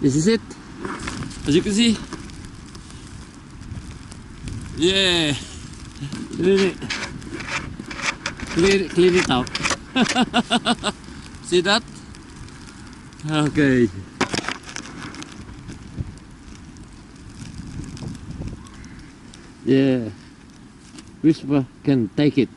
This is it. As you can see. Yeah. Clean it out. See that? Okay. Yeah. Whisper can take it.